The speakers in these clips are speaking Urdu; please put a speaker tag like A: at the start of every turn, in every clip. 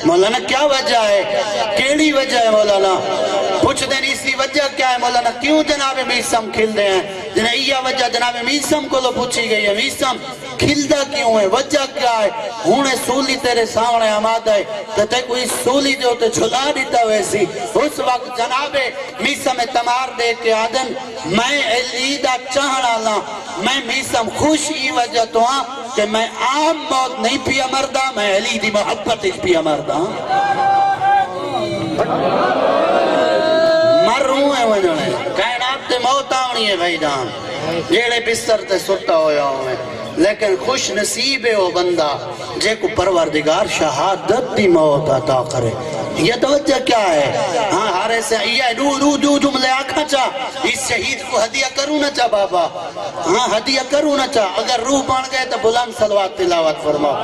A: مولانا کیا وجہ ہے؟ کیڑی وجہ ہے مولانا؟ پوچھ دیں اسی وجہ کیا ہے مولانا؟ کیوں جناب میسم کھل دے ہیں؟ جنہیں یہ وجہ جناب میسم کو لو پوچھی گئی ہے، میسم کھلدہ کیوں ہے؟ وجہ کیا ہے؟ ہونے سولی تیرے سامنے آماد ہے تو تے کوئی سولی جو تے چھلا دیتا ویسی. اس وقت جناب میسم تمار دے کے آدن میں علیدہ چاہنا لا، میں میسم خوش ہی وجہ تو ہاں کہ میں عام موت نہیں پیا مردہ، میں علی دی محبت اس پیا مردہ. مر رہوں ہے وجہ کائنات تے موت آنی ہے بھائی جان، جیڑے بستر تے ستا ہویا ہوئے، لیکن خوش نصیب ہے وہ بندہ جے کو پروردگار شہادت دی موت عطا کرے. یہ توجہ کیا ہے؟ ہاں ہارے سے یہ دو جملے آکھا چاہ اس شہید کو ہدیہ کروں نہ چاہ بابا، ہاں ہدیہ کروں نہ چاہ. اگر روح بن گئے تو بلند صلوات تلاوت فرماؤ.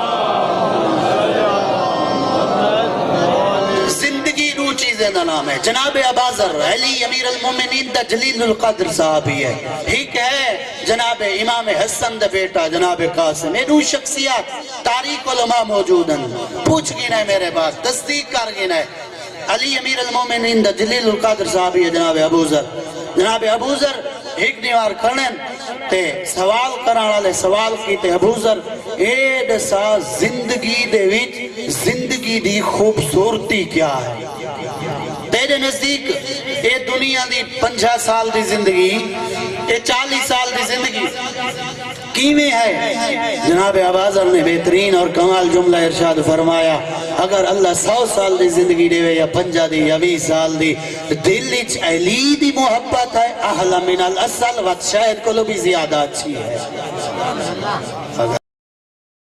A: زندگی دو چیزیں دا نام ہے. جناب ابازر علی امیر المومنین دا جلیل القدر صحابی ہے، ٹھیک ہے. جناب امام حسن دا بیٹا جناب قاسم، یہ دو شخصیات تاریخ علماء موجود ہیں. پوچھ گی نہیں میرے بات، تصدیق کر گی نہیں. علی امیر المومنین دا جلیل القدر صحابی ہے جناب ابوذر. جناب ابوذر ایک دیوار کھڑن تے سوال کرانا لے سوال کی تے ابوذر اے دسا زندگی دے وچ زندگی دی خوبصورتی کیا ہے؟ تیرے نزدیک اے دنیا دی 50 سال دی زندگی، اے 40 سال دی زندگی کیویں ہے؟ جناب ابوذر نے بہترین اور کمال جملہ ارشاد فرمایا، اگر اللہ 100 سال دی زندگی دے یا 50 دی یا 20 سال دی، دل اچ علی دی محبت ہے احلا من الاصل وقت شاید کو لو بھی زیادہ اچھی ہے.